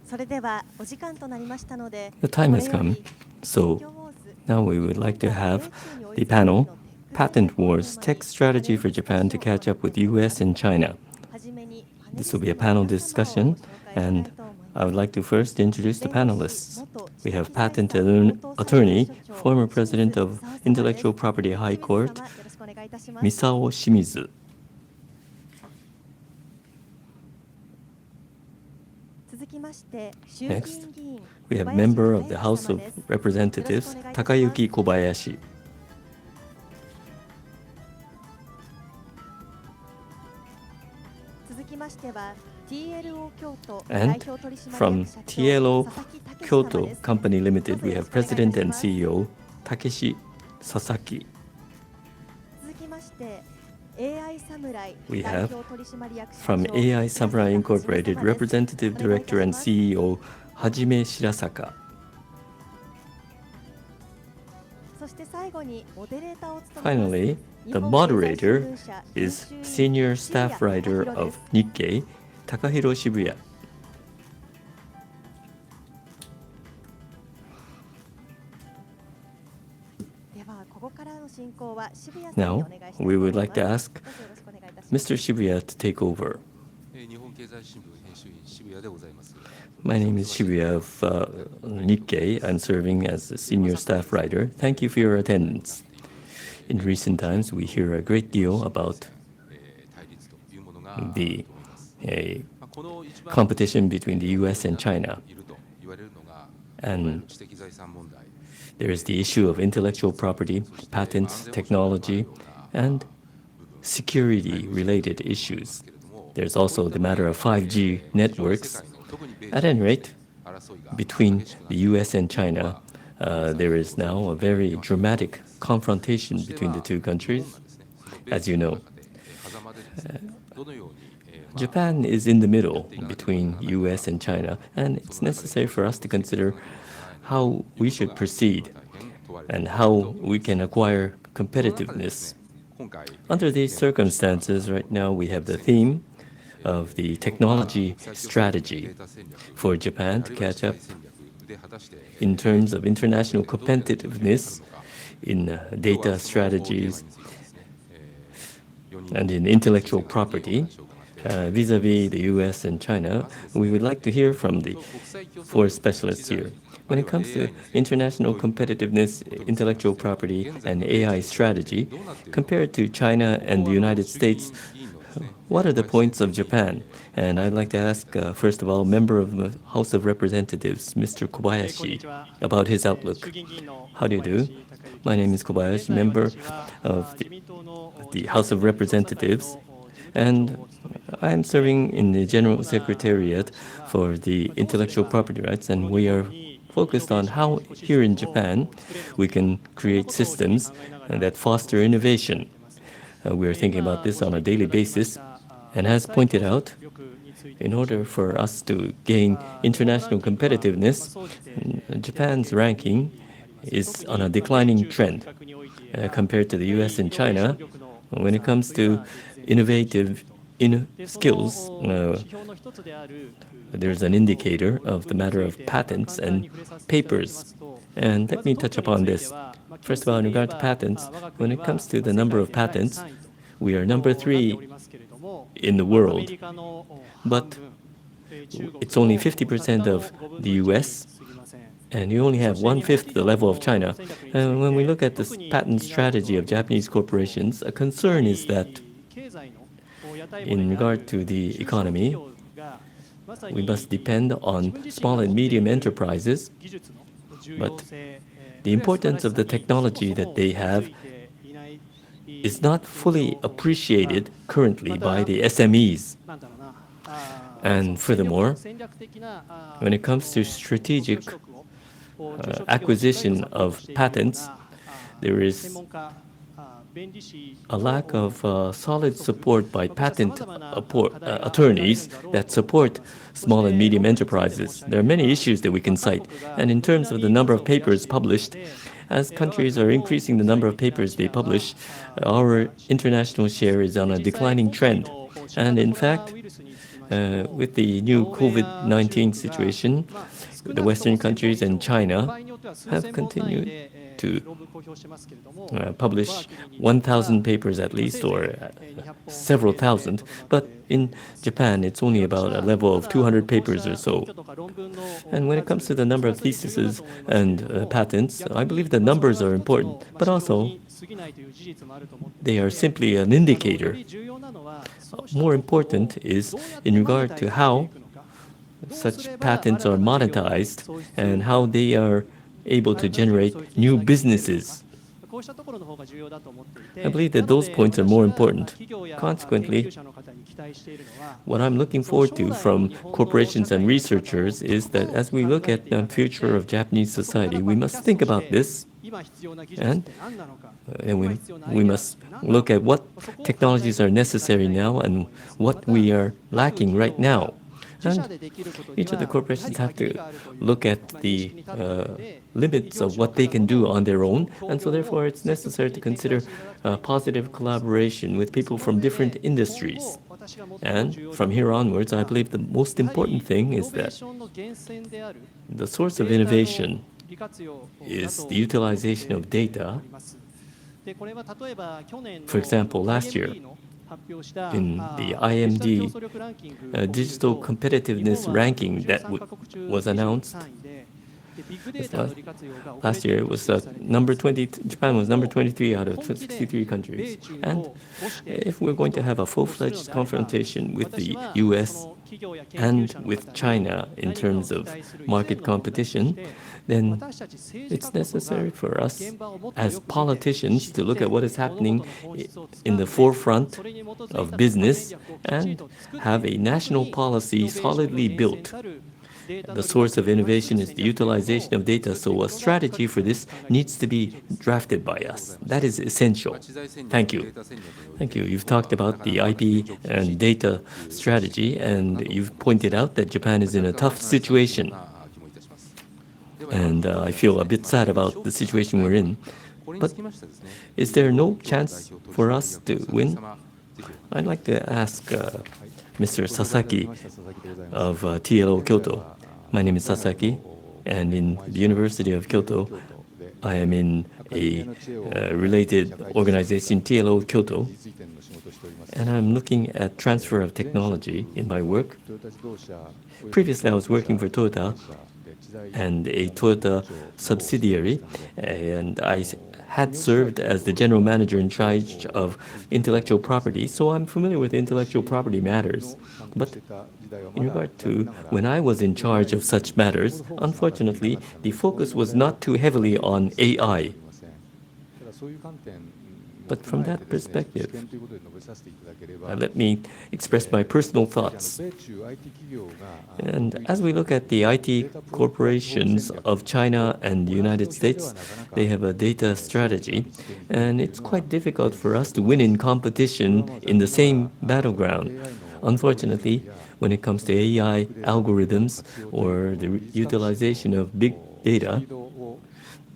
The time has come, so now we would like to have the panel, Patent Wars, Tech Strategy for Japan to Catch Up with US and China. This will be a panel discussion, and I would like to first introduce the panelists. We have patent attorney, former president of Intellectual Property High Court, Misao Shimizu. Next, we have member of the House of Representatives, Takayuki Kobayashi. And from TLO Kyoto Company Limited, we have President and CEO Takeshi Sasaki. We have from AI Samurai Incorporated, Representative Director and CEO Hajime Shirasaka. Finally, the moderator is Senior Staff Writer of Nikkei, Takahiro Shibuya. Now, we would like to ask Mr. Shibuya to take over. My name is Shibuya of Nikkei. I'm serving as a senior staff writer. Thank you for your attendance. In recent times, we hear a great deal about the competition between the US and China. And there is the issue of intellectual property, patents, technology, and security-related issues. There's also the matter of 5G networks. At any rate, between the US and China, there is now a very dramatic confrontation between the two countries, as you know. Japan is in the middle between US and China, and it's necessary for us to consider how we should proceed and how we can acquire competitiveness. Under these circumstances, right now we have the theme of the technology strategy for Japan to catch up in terms of international competitiveness in data strategies and in intellectual property vis-a-vis the US and China. We would like to hear from the four specialists here. When it comes to international competitiveness, intellectual property, and AI strategy, compared to China and the United States, what are the points of Japan? And I'd like to ask, first of all, member of the House of Representatives, Mr. Kobayashi, about his outlook. How do you do? My name is Kobayashi, member of the House of Representatives, and I'm serving in the General Secretariat for the Intellectual Property Rights, and we are focused on how here in Japan we can create systems that foster innovation. We are thinking about this on a daily basis, and as pointed out, in order for us to gain international competitiveness, Japan's ranking is on a declining trend compared to the US and China. When it comes to innovative skills, there's an indicator of the matter of patents and papers. And let me touch upon this. First of all, in regard to patents, when it comes to the number of patents, we are number 3 in the world. But it's only 50% of the US, and you only have 1/5 the level of China. And when we look at this patent strategy of Japanese corporations, a concern is that in regard to the economy, we must depend on small and medium enterprises, but the importance of the technology that they have is not fully appreciated currently by the SMEs. And furthermore, when it comes to strategic acquisition of patents, there is a lack of solid support by patent attorneys that support small and medium enterprises. There are many issues that we can cite. And in terms of the number of papers published, as countries are increasing the number of papers they publish, our international share is on a declining trend. And in fact, with the new COVID-19 situation, the Western countries and China have continued to publish 1,000 papers at least, or several thousand. But in Japan, it's only about a level of 200 papers or so. And when it comes to the number of theses and patents, I believe the numbers are important, but also they are simply an indicator. More important is in regard to how such patents are monetized and how they are able to generate new businesses. I believe that those points are more important. Consequently, what I'm looking forward to from corporations and researchers is that as we look at the future of Japanese society, we must think about this, and we must look at what technologies are necessary now and what we are lacking right now. And each of the corporations have to look at the limits of what they can do on their own, and so therefore it's necessary to consider positive collaboration with people from different industries. And from here onwards, I believe the most important thing is that the source of innovation is the utilization of data. For example, last year, in the IMD digital competitiveness ranking that was announced, last year it was number 20. Japan was number 23 out of 63 countries. And if we're going to have a full-fledged confrontation with the US and with China in terms of market competition, then it's necessary for us as politicians to look at what is happening in the forefront of business and have a national policy solidly built. The source of innovation is the utilization of data, so a strategy for this needs to be drafted by us. That is essential. Thank you. Thank you. You've talked about the IP and data strategy, and you've pointed out that Japan is in a tough situation. And I feel a bit sad about the situation we're in. But is there no chance for us to win? I'd like to ask Mr. Sasaki of TLO Kyoto. My name is Sasaki, and in the University of Kyoto, I am in a related organization, TLO Kyoto, and I'm looking at transfer of technology in my work. Previously, I was working for Toyota and a Toyota subsidiary, and I had served as the general manager in charge of intellectual property, so I'm familiar with intellectual property matters. But in regard to when I was in charge of such matters, unfortunately, the focus was not too heavily on AI. But from that perspective, let me express my personal thoughts. And as we look at the IT corporations of China and the United States, they have a data strategy, and it's quite difficult for us to win in competition in the same battleground. Unfortunately, when it comes to AI algorithms or the utilization of big data,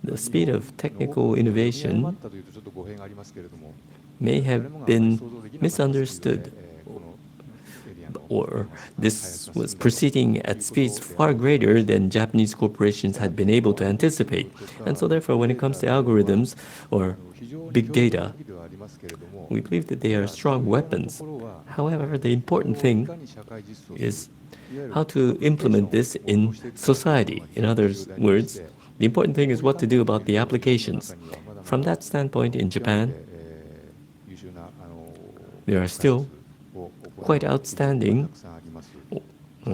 the speed of technical innovation may have been misunderstood, or this was proceeding at speeds far greater than Japanese corporations had been able to anticipate. And so therefore, when it comes to algorithms or big data, we believe that they are strong weapons. However, the important thing is how to implement this in society. In other words, the important thing is what to do about the applications. From that standpoint, in Japan, there are still quite outstanding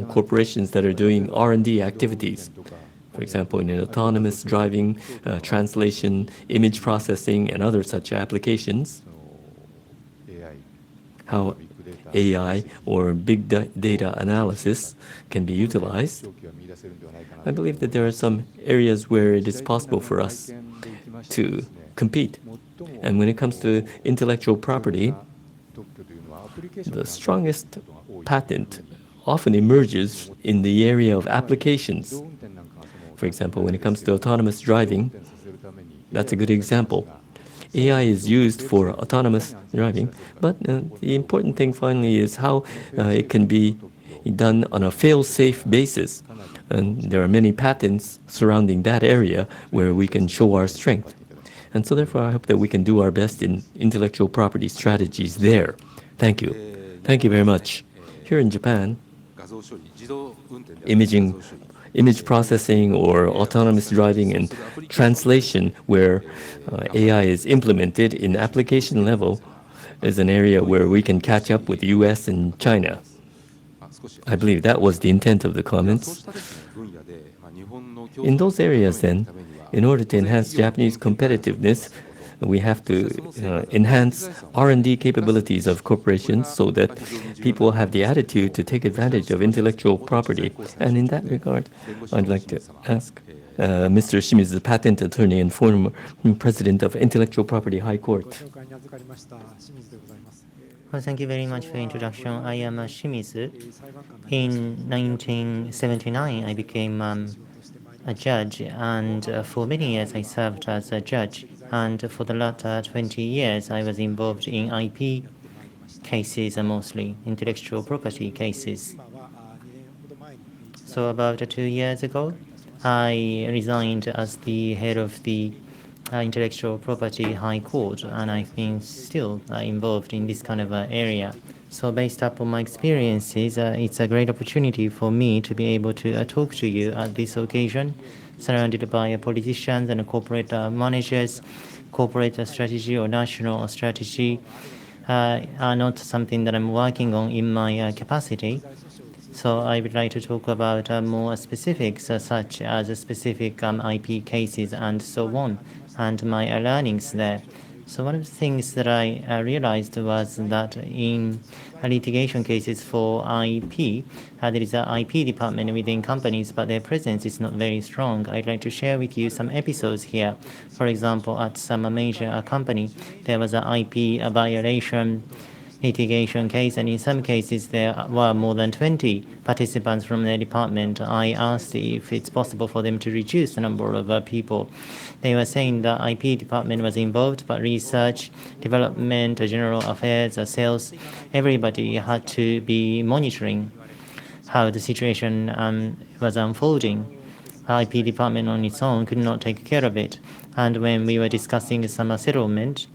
corporations that are doing R&D activities. For example, in autonomous driving, translation, image processing, and other such applications, how AI or big data analysis can be utilized. I believe that there are some areas where it is possible for us to compete. And when it comes to intellectual property, the strongest patent often emerges in the area of applications. For example, when it comes to autonomous driving, that's a good example. AI is used for autonomous driving, but the important thing finally is how it can be done on a fail-safe basis. And there are many patents surrounding that area where we can show our strength. And so therefore, I hope that we can do our best in intellectual property strategies there. Thank you. Thank you very much. Here in Japan, image processing or autonomous driving and translation where AI is implemented in application level is an area where we can catch up with the US and China. I believe that was the intent of the comments. In those areas then, in order to enhance Japanese competitiveness, we have to enhance R&D capabilities of corporations so that people have the attitude to take advantage of intellectual property. And in that regard, I'd like to ask Mr. Shimizu, the patent attorney and former president of Intellectual Property High Court. Well, thank you very much for the introduction. I am Shimizu. In 1979, I became a judge, and for many years I served as a judge. And for the latter 20 years, I was involved in IP cases, mostly intellectual property cases. So about 2 years ago, I resigned as the head of the Intellectual Property High Court, and I've been still involved in this kind of area. So based upon my experiences, it's a great opportunity for me to be able to talk to you at this occasion, surrounded by politicians and corporate managers. Corporate strategy or national strategy are not something that I'm working on in my capacity. So I would like to talk about more specifics, such as specific IP cases and so on, and my learnings there. So one of the things that I realized was that in litigation cases for IP, there is an IP department within companies, but their presence is not very strong. I'd like to share with you some episodes here. For example, at some major company, there was an IP violation litigation case, and in some cases there were more than 20 participants from their department. I asked if it's possible for them to reduce the number of people. They were saying the IP department was involved, but research, development, general affairs, sales, everybody had to be monitoring how the situation was unfolding. IP department on its own could not take care of it. And when we were discussing some settlement,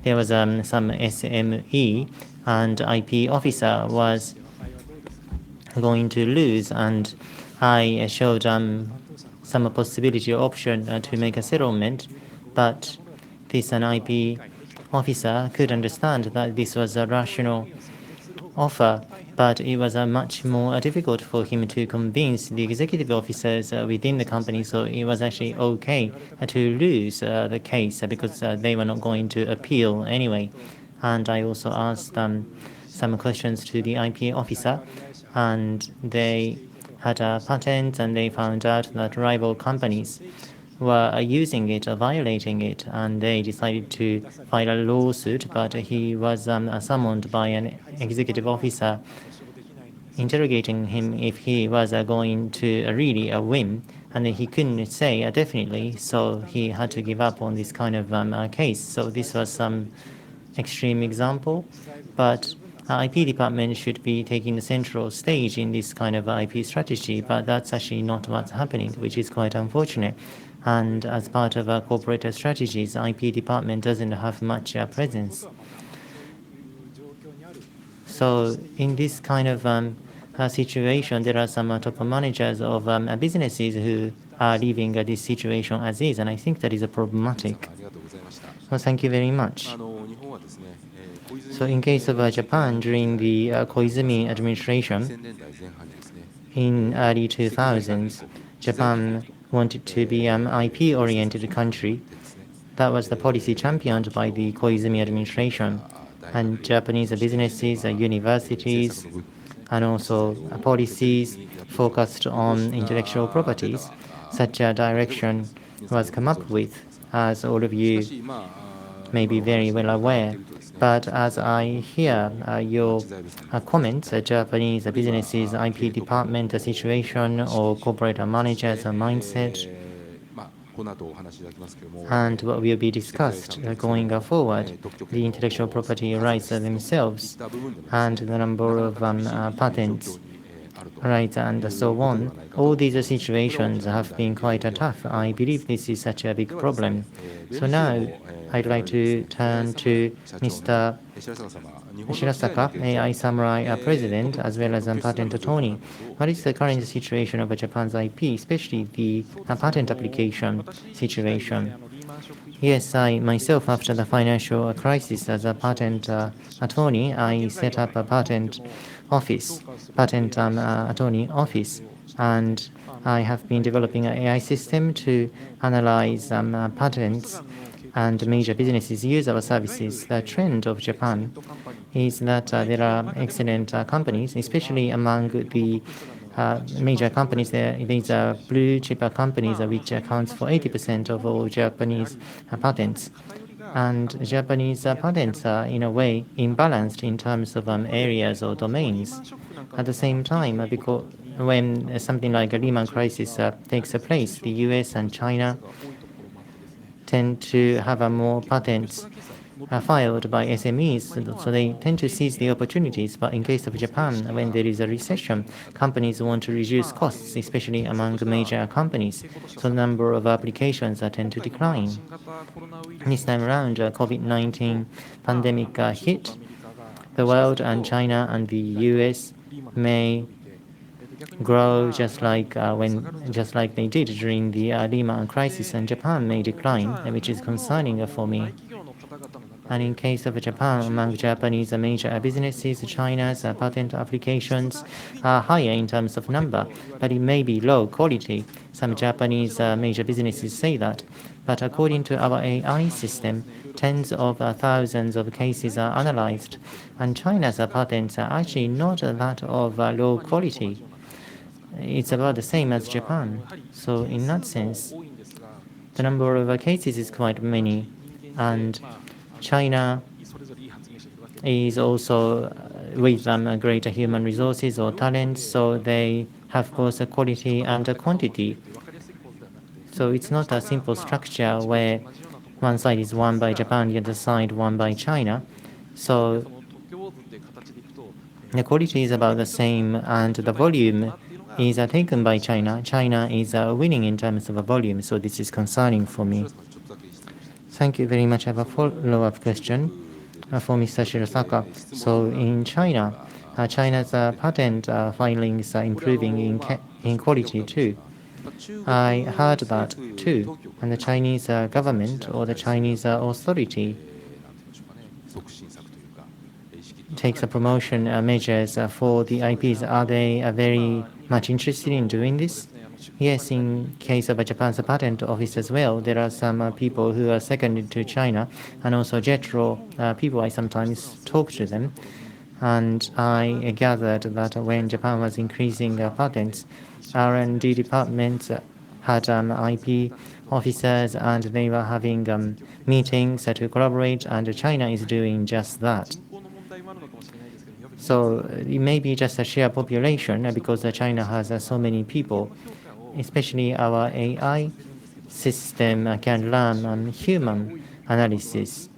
there was some SME, and IP officer was going to lose, and I showed some possibility or option to make a settlement, but this IP officer could understand that this was a rational offer, but it was much more difficult for him to convince the executive officers within the company. So it was actually okay to lose the case because they were not going to appeal anyway. And I also asked some questions to the IP officer, and they had a patent, and they found out that rival companies were using it, violating it, and they decided to file a lawsuit, but he was summoned by an executive officer interrogating him if he was going to really win, and he couldn't say definitely, so he had to give up on this kind of case. So this was some extreme example, but IP department should be taking the central stage in this kind of IP strategy, but that's actually not what's happening, which is quite unfortunate. And as part of our corporate strategies, IP department doesn't have much presence. So in this kind of situation, there are some top managers of businesses who are leaving this situation as is, and I think that is problematic. Well, thank you very much. So in case of Japan, during the Koizumi administration, in early 2000s, Japan wanted to be an IP-oriented country. That was the policy championed by the Koizumi administration. And Japanese businesses, universities, and also policies focused on intellectual properties. Such a direction was come up with, as all of you may be very well aware. But as I hear your comments, Japanese businesses, IP department situation, or corporate managers' mindset, and what will be discussed going forward, the intellectual property rights themselves, and the number of patents rights and so on. All these situations have been quite tough. I believe this is such a big problem. So now I'd like to turn to Mr. Shirasaka, AI Samurai President, as well as patent attorney. What is the current situation of Japan's IP, especially the patent application situation? Yes, I myself, after the financial crisis as a patent attorney, I set up a patent office, patent attorney office, and I have been developing an AI system to analyze patents and major businesses use our services. The trend of Japan is that there are excellent companies, especially among the major companies. These are blue chip companies, which accounts for 80% of all Japanese patents. And Japanese patents are, in a way, imbalanced in terms of areas or domains. At the same time, because when something like a Lehman crisis takes place, the US and China tend to have more patents filed by SMEs, so they tend to seize the opportunities. But in case of Japan, when there is a recession, companies want to reduce costs, especially among major companies. So the number of applications tend to decline. This time around, COVID-19 pandemic hit the world, and China and the US may grow just like they did during the Lehman crisis, and Japan may decline, which is concerning for me. And in case of Japan, among Japanese major businesses, China's patent applications are higher in terms of number, but it may be low quality. Some Japanese major businesses say that. But according to our AI system, tens of thousands of cases are analyzed, and China's patents are actually not that of low quality. It's about the same as Japan. So in that sense, the number of cases is quite many, and China is also with greater human resources or talents, so they have both quality and quantity. So it's not a simple structure where one side is won by Japan, the other side won by China. So the quality is about the same, and the volume is taken by China. China is winning in terms of volume, so this is concerning for me. Thank you very much. I have a follow-up question for Mr. Shirasaka. So in China, China's patent filings are improving in quality too. I heard that too, and the Chinese government or the Chinese authority takes promotion measures for the IPs. Are they very much interested in doing this? Yes, in case of Japan's patent office as well, there are some people who are seconded to China, and also JETRO people. I sometimes talk to them, and I gathered that when Japan was increasing patents, R&D departments had IP officers, and they were having meetings to collaborate, and China is doing just that. So it may be just a sheer population because China has so many people, especially our AI system can learn human analysis.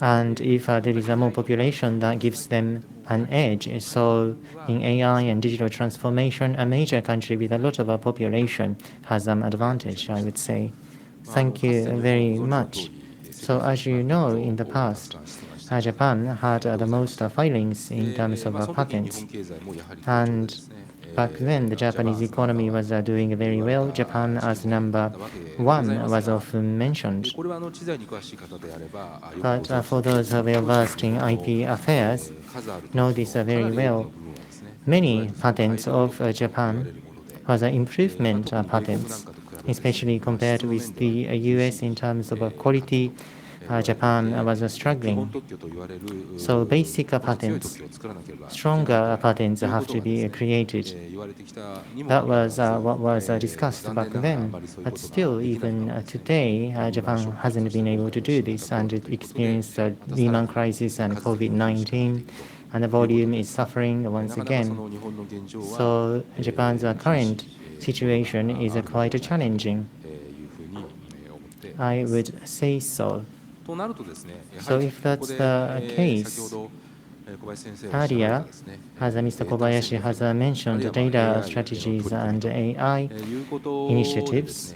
And if there is a more population, that gives them an edge. So in AI and digital transformation, a major country with a lot of a population has an advantage, I would say. Thank you very much. So as you know, in the past, Japan had the most filings in terms of patents. And back then, the Japanese economy was doing very well. Japan as number one was often mentioned. But for those who are well versed in IP affairs, know this very well. Many patents of Japan was improvement patents, especially compared with the US in terms of quality. Japan was struggling. So basic patents, stronger patents have to be created. That was what was discussed back then. But still, even today, Japan hasn't been able to do this, and it experienced the Lehman crisis and COVID-19, and the volume is suffering once again. So Japan's current situation is quite challenging. I would say so. So if that's the case, Earlier, as Mr. Kobayashi has mentioned, the data strategies and AI initiatives,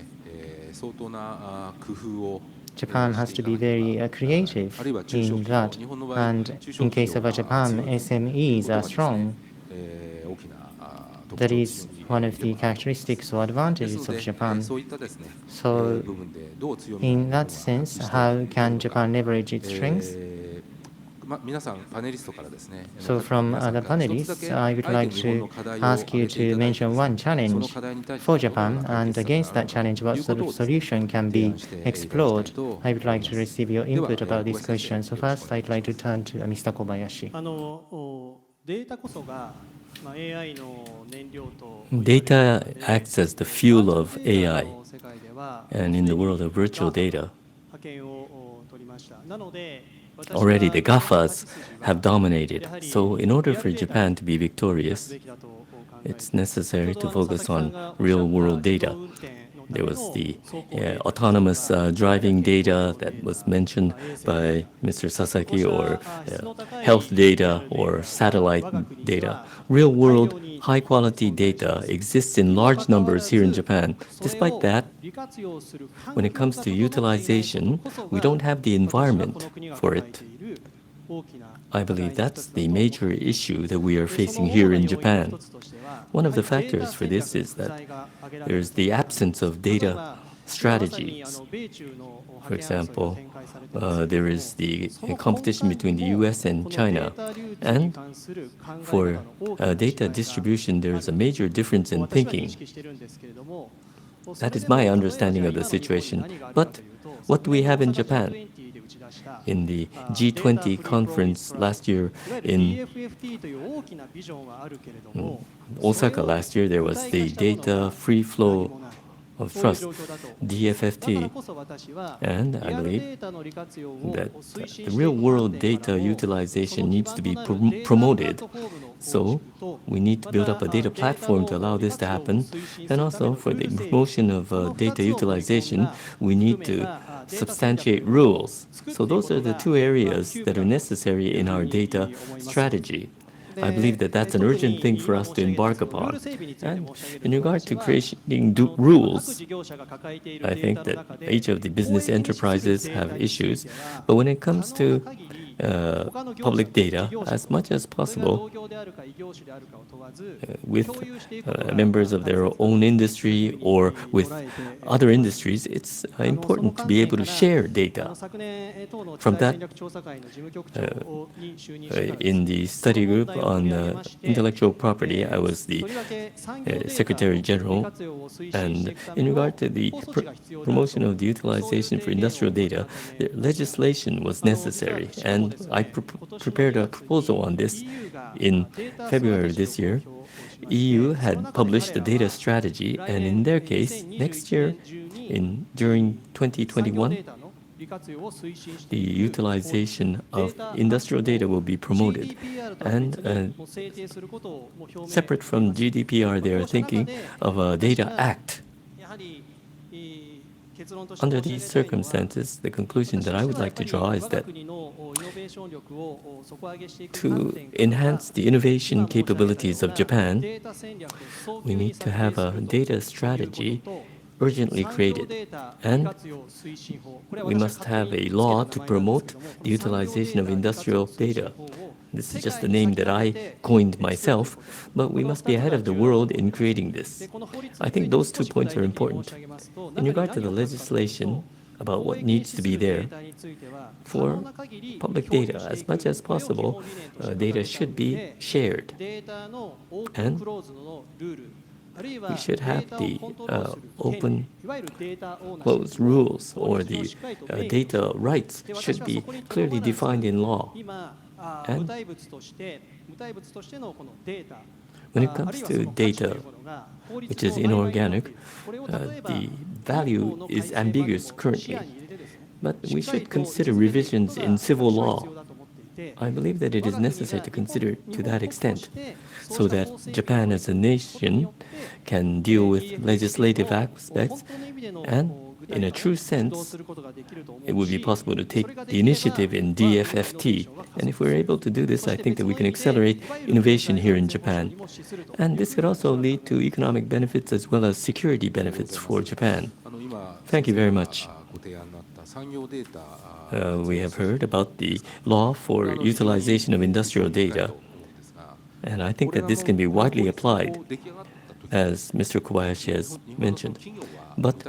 Japan has to be very creative in that. And in case of Japan, SMEs are strong. That is one of the characteristics or advantages of Japan. So, in that sense, how can Japan leverage its strengths? So from the panelists, I would like to ask you to mention one challenge for Japan, and against that challenge, what sort of solution can be explored? I would like to receive your input about this question. So first, I'd like to turn to Mr. Kobayashi. Data acts as the fuel of AI, and in the world of virtual data, already the GAFAs have dominated. So in order for Japan to be victorious, it's necessary to focus on real-world data. There was the autonomous driving data that was mentioned by Mr. Sasaki, or health data, or satellite data. Real-world, high-quality data exists in large numbers here in Japan. Despite that, when it comes to utilization, we don't have the environment for it. I believe that's the major issue that we are facing here in Japan. One of the factors for this is that there's the absence of data strategies. For example, there is the competition between the US and China. And for data distribution, there is a major difference in thinking. That is my understanding of the situation. But what do we have in Japan? In the G20 conference last year in Osaka last year, there was the data free flow of trust, DFFT, and I believe that the real-world data utilization needs to be promoted. So we need to build up a data platform to allow this to happen. And also for the promotion of data utilization, we need to substantiate rules. So those are the two areas that are necessary in our data strategy. I believe that that's an urgent thing for us to embark upon. And in regard to creating rules, I think that each of the business enterprises have issues. But when it comes to public data, as much as possible, with members of their own industry or with other industries, it's important to be able to share data. From that, in the study group on intellectual property, I was the Secretary General, and in regard to the promotion of the utilization for industrial data, the legislation was necessary, and I prepared a proposal on this in February this year. EU had published a data strategy, and in their case, next year, during 2021, the utilization of industrial data will be promoted. And separate from GDPR, they are thinking of a data act. Under these circumstances, the conclusion that I would like to draw is that to enhance the innovation capabilities of Japan, we need to have a data strategy urgently created, and we must have a law to promote the utilization of industrial data. This is just the name that I coined myself, but we must be ahead of the world in creating this. I think those 2 points are important. In regard to the legislation about what needs to be there, for public data, as much as possible, data should be shared. And we should have the open closed rules, or the data rights should be clearly defined in law. And when it comes to data, which is inorganic, the value is ambiguous currently. But we should consider revisions in civil law. I believe that it is necessary to consider to that extent, so that Japan as a nation can deal with legislative aspects and in a true sense, it would be possible to take the initiative in DFFT. And if we're able to do this, I think that we can accelerate innovation here in Japan. And this could also lead to economic benefits as well as security benefits for Japan. Thank you very much. We have heard about the law for utilization of industrial data, and I think that this can be widely applied, as Mr. Kobayashi has mentioned. But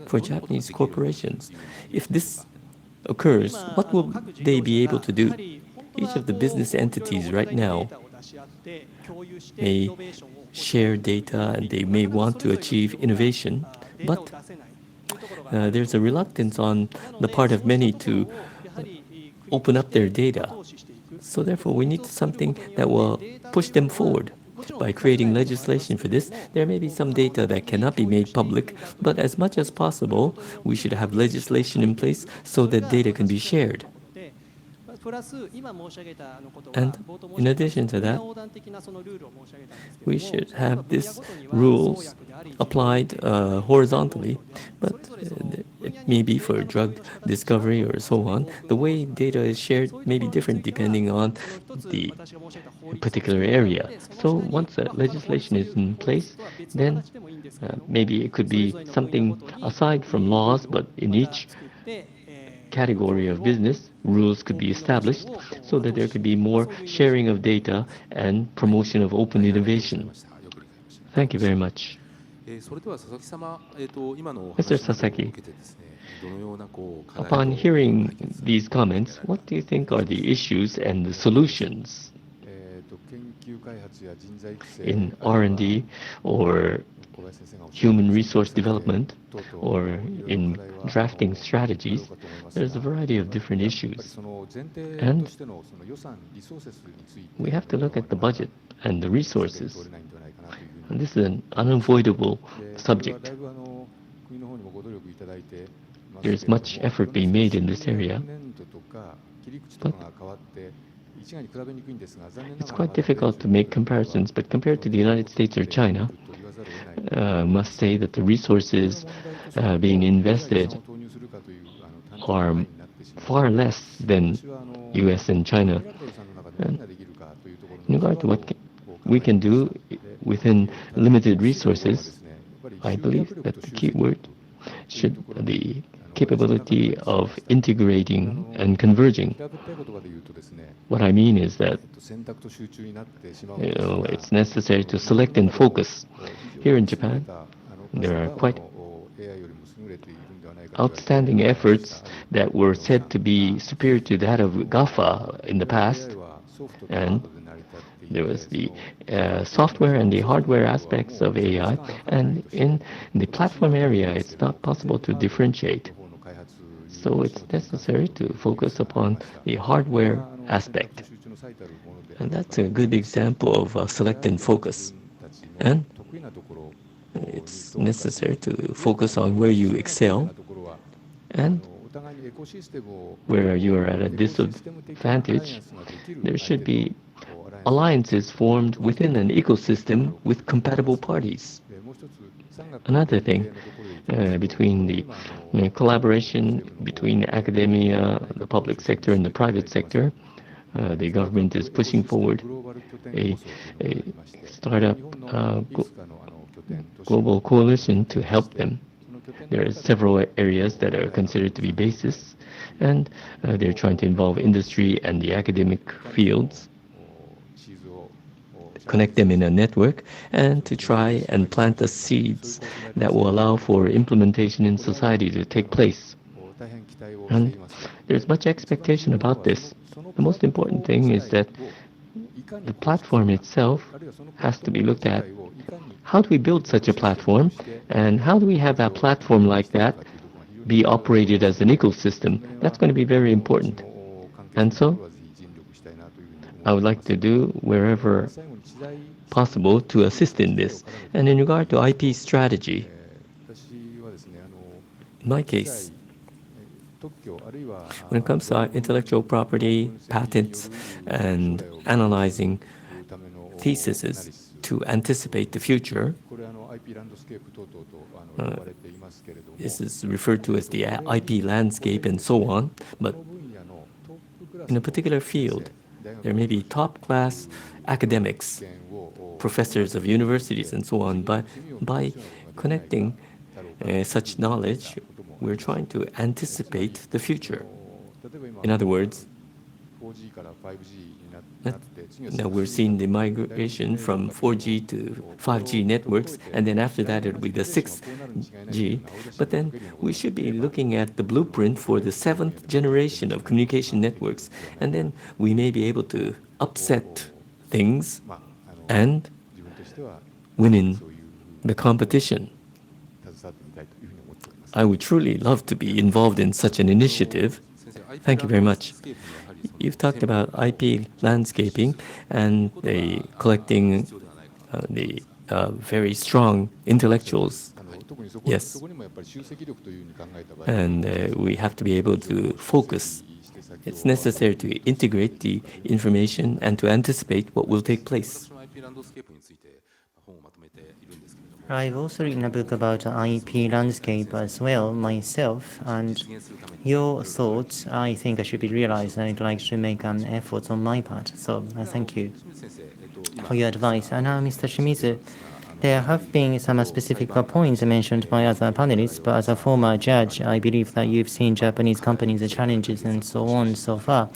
for Japanese corporations, if this occurs, what will they be able to do? Each of the business entities right now may share data and they may want to achieve innovation, but there's a reluctance on the part of many to open up their data. So therefore, we need something that will push them forward. By creating legislation for this, there may be some data that cannot be made public, but as much as possible, we should have legislation in place so that data can be shared. And in addition to that, we should have these rules applied horizontally, but it may be for drug discovery or so on. The way data is shared may be different depending on the particular area. So once the legislation is in place, then maybe it could be something aside from laws, but in each category of business, rules could be established so that there could be more sharing of data and promotion of open innovation. Thank you very much. Mr. Sasaki, upon hearing these comments, what do you think are the issues and the solutions in R&D or human resource development or in drafting strategies? There's a variety of different issues. And we have to look at the budget and the resources. And this is an unavoidable subject. There's much effort being made in this area, but it's quite difficult to make comparisons. But compared to the United States or China, I must say that the resources being invested are far less than US and China. And in regard to what we can do within limited resources, I believe that the key word should be capability of integrating and converging. What I mean is that it's necessary to select and focus. Here in Japan, there are quite outstanding efforts that were said to be superior to that of GAFA in the past, and there was the software and the hardware aspects of AI, and in the platform area, it's not possible to differentiate. So it's necessary to focus upon the hardware aspect. And that's a good example of select and focus. And it's necessary to focus on where you excel and where you are at a disadvantage. There should be alliances formed within an ecosystem with compatible parties. Another thing, between the collaboration between academia, the public sector, and the private sector, the government is pushing forward a startup global coalition to help them. There are several areas that are considered to be basis, and they're trying to involve industry and the academic fields, connect them in a network, and to try and plant the seeds that will allow for implementation in society to take place. And there's much expectation about this. The most important thing is that the platform itself has to be looked at. How do we build such a platform, and how do we have that platform like that be operated as an ecosystem? That's going to be very important. And so I would like to do wherever possible to assist in this. And in regard to IP strategy, in my case, when it comes to intellectual property, patents, and analyzing theses, to anticipate the future. This is referred to as the IP landscape and so on. But in a particular field, there may be top-class academics, professors of universities and so on. But by connecting such knowledge, we're trying to anticipate the future. In other words, now we're seeing the migration from 4G to 5G networks, and then after that it'll be the 6G. But then we should be looking at the blueprint for the 7th generation of communication networks, and then we may be able to upset things and win in the competition. I would truly love to be involved in such an initiative. Thank you very much. You've talked about IP landscaping and the collecting the very strong intellectuals. Yes. And we have to be able to focus. It's necessary to integrate the information and to anticipate what will take place. I've also written a book about IP landscape as well myself, and your thoughts, I think, should be realized, and I'd like to make an effort on my part. So thank you for your advice. And now, Mr. Shimizu, there have been some specific points mentioned by other panelists, but as a former judge, I believe that you've seen Japanese companies' challenges and so on so far.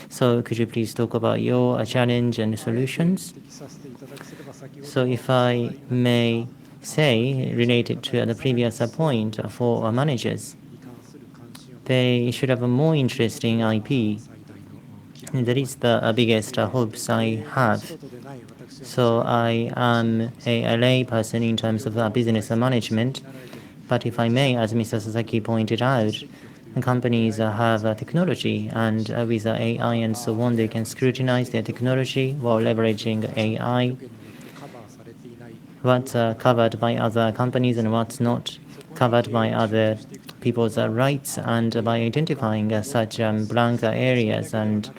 So could you please talk about your challenge and solutions? So if I may say, related to the previous point for managers, they should have a more interest in IP. And that is the biggest hopes I have. So I am a lay person in terms of business management, but if I may, as Mr. Sasaki pointed out, companies have technology, and with AI and so on, they can scrutinize their technology while leveraging AI. What's covered by other companies and what's not covered by other people's rights, and by identifying such blank areas and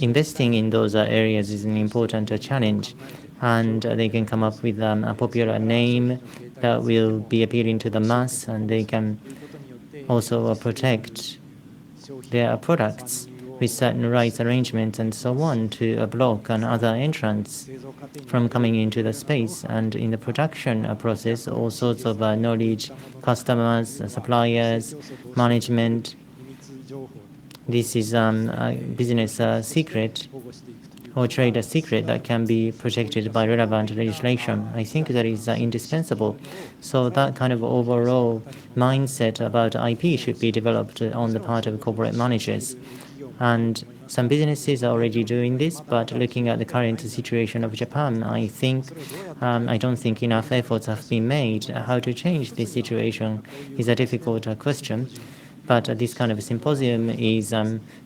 investing in those areas is an important challenge. And they can come up with a popular name that will be appealing to the mass, and they can also protect their products with certain rights arrangements and so on to block another entrance from coming into the space. And in the production process, all sorts of knowledge, customers, suppliers, management. This is a business secret or trade secret that can be protected by relevant legislation. I think that is indispensable. So that kind of overall mindset about IP should be developed on the part of corporate managers. And some businesses are already doing this, but looking at the current situation of Japan, I don't think enough efforts have been made. How to change this situation is a difficult question, but this kind of symposium is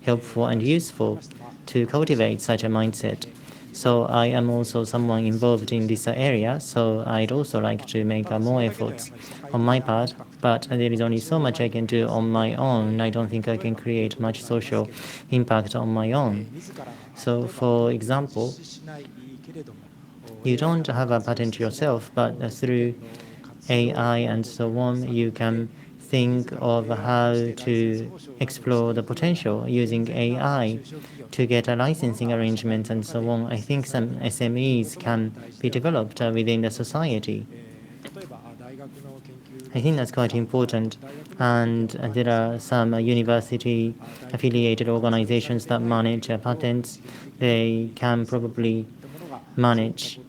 helpful and useful to cultivate such a mindset. So I am also someone involved in this area, so I'd also like to make more efforts on my part, but there is only so much I can do on my own. I don't think I can create much social impact on my own. So for example, you don't have a patent yourself, but through AI and so on, you can think of how to explore the potential using AI to get a licensing arrangement and so on. I think some SMEs can be developed within the society. I think that's quite important. And there are some university-affiliated organizations that manage patents. They can probably manage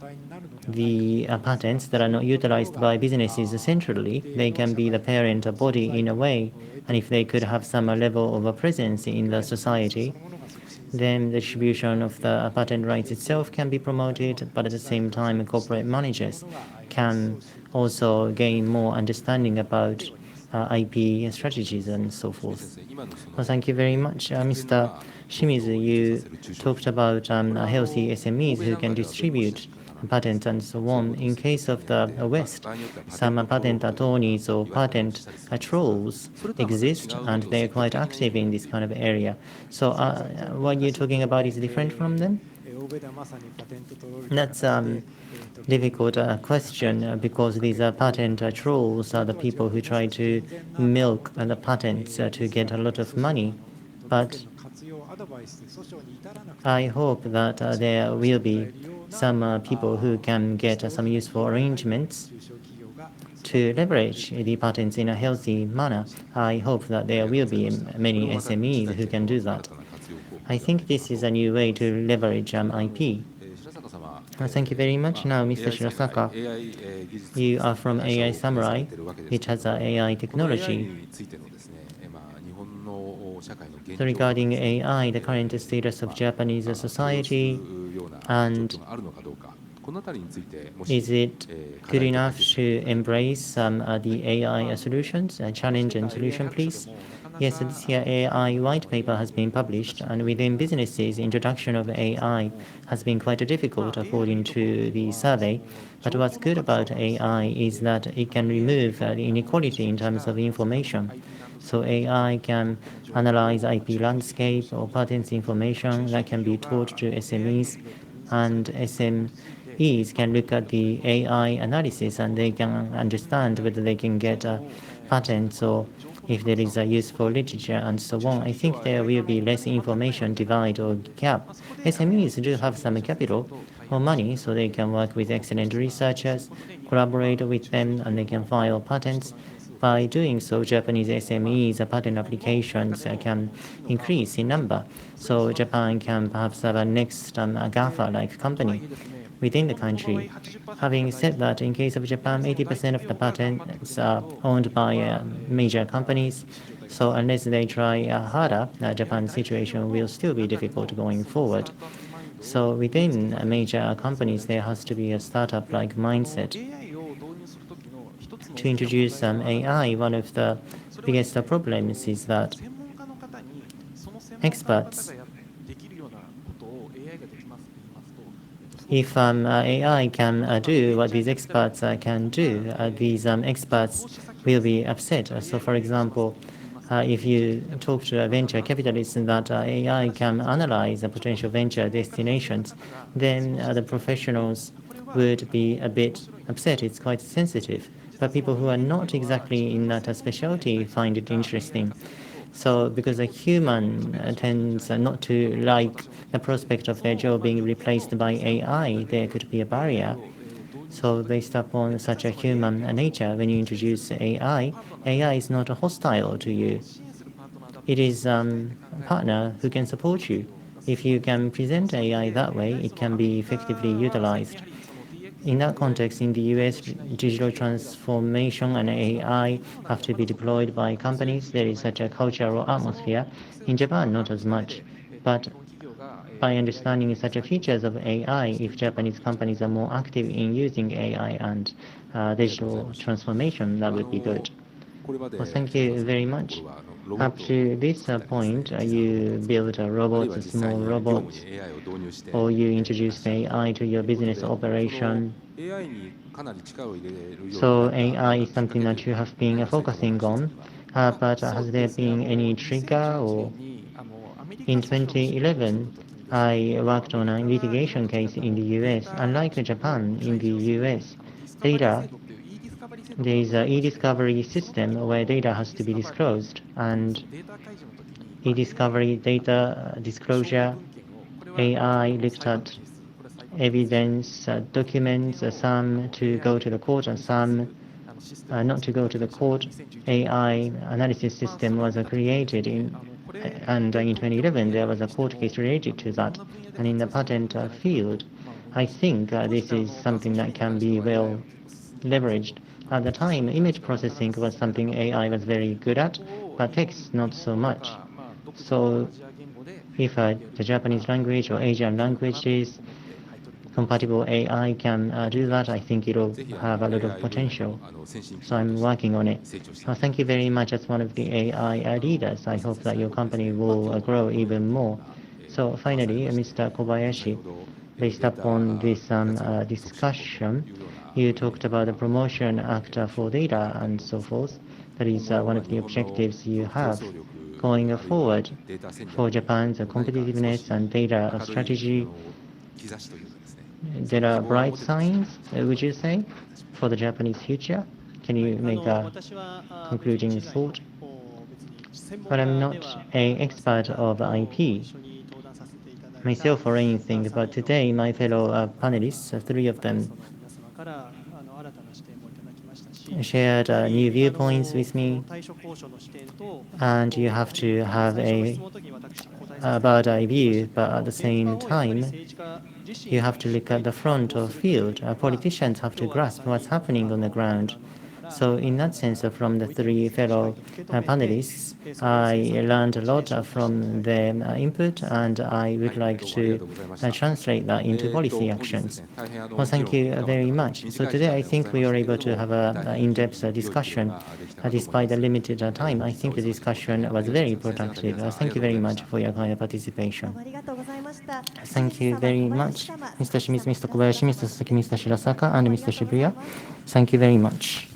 the patents that are not utilized by businesses centrally. They can be the parent body in a way, and if they could have some level of a presence in the society, then the distribution of the patent rights itself can be promoted, but at the same time, corporate managers can also gain more understanding about IP strategies and so forth. Well, thank you very much. Mr. Shimizu, you talked about healthy SMEs who can distribute patents and so on. In case of the West, some patent attorneys or patent trolls exist, and they are quite active in this kind of area. So what you're talking about is different from them? That's difficult question because these patent trolls are the people who try to milk the patents to get a lot of money. But I hope that there will be some people who can get some useful arrangements to leverage the patents in a healthy manner. I hope that there will be many SMEs who can do that. I think this is a new way to leverage IP. Thank you very much. Now, Mr. Shirasaka, you are from AI Samurai, which has AI technology. So regarding AI, the current status of Japanese society, and is it good enough to embrace the AI solutions, challenge and solution, please? Yes, this year AI white paper has been published, and within businesses, introduction of AI has been quite difficult according to the survey. But what's good about AI is that it can remove the inequality in terms of information. So AI can analyze IP landscape or patents information that can be taught to SMEs, and SMEs can look at the AI analysis and they can understand whether they can get patents or if there is a useful literature and so on. I think there will be less information divide or gap. SMEs do have some capital or money, so they can work with excellent researchers, collaborate with them, and they can file patents. By doing so, Japanese SMEs patent applications can increase in number. So Japan can perhaps have a next GAFA-like company within the country. Having said that, in case of Japan, 80% of the patents are owned by major companies. So unless they try harder, Japan's situation will still be difficult going forward. So within major companies, there has to be a startup-like mindset. To introduce AI, one of the biggest problems is that experts, if AI can do what these experts can do, these experts will be upset. So for example, if you talk to a venture capitalist that AI can analyze the potential venture destinations, then the professionals would be a bit upset. It's quite sensitive. But people who are not exactly in that specialty find it interesting. So because a human tends not to like the prospect of their job being replaced by AI, there could be a barrier. So based upon such a human nature, when you introduce AI, AI is not hostile to you. It is a partner who can support you. If you can present AI that way, it can be effectively utilized. In that context, in the US, digital transformation and AI have to be deployed by companies. There is such a cultural atmosphere. In Japan, not as much. But by understanding such features of AI, if Japanese companies are more active in using AI and digital transformation, that would be good. Well, thank you very much. Up to this point, you build robots, small robots, or you introduce AI to your business operation. So AI is something that you have been focusing on. But has there been any trigger? Or in 2011, I worked on a litigation case in the US. Unlike Japan, in the US, data there is an e-discovery system where data has to be disclosed, and e-discovery data disclosure, AI looked at evidence, documents, some to go to the court and some not to go to the court. AI analysis system was created and in 2011 there was a court case related to that. And in the patent field, I think this is something that can be well leveraged. At the time, image processing was something AI was very good at, but text not so much. So if the Japanese language or Asian languages compatible AI can do that, I think it will have a lot of potential. So I'm working on it. Thank you very much as one of the AI leaders. I hope that your company will grow even more. So finally, Mr. Kobayashi, based upon this discussion, you talked about the promotion act for data and so forth. That is one of the objectives you have going forward for Japan's competitiveness and data strategy. There are bright signs, would you say, for the Japanese future? Can you make a concluding thought? But I'm not an expert of IP myself or anything, but today my fellow panelists, three of them, shared new viewpoints with me, and you have to have a bird eye view, but at the same time, you have to look at the front of field. Politicians have to grasp what's happening on the ground. So in that sense, from the three fellow panelists, I learned a lot from their input, and I would like to translate that into policy actions. Well, thank you very much. So today, I think we were able to have an in-depth discussion. Despite the limited time, I think the discussion was very productive. Thank you very much for your kind participation. Thank you very much, Mr. Shimizu, Mr. Kobayashi, Mr. Sasaki, Mr. Shirasaka, and Mr. Shibuya. Thank you very much.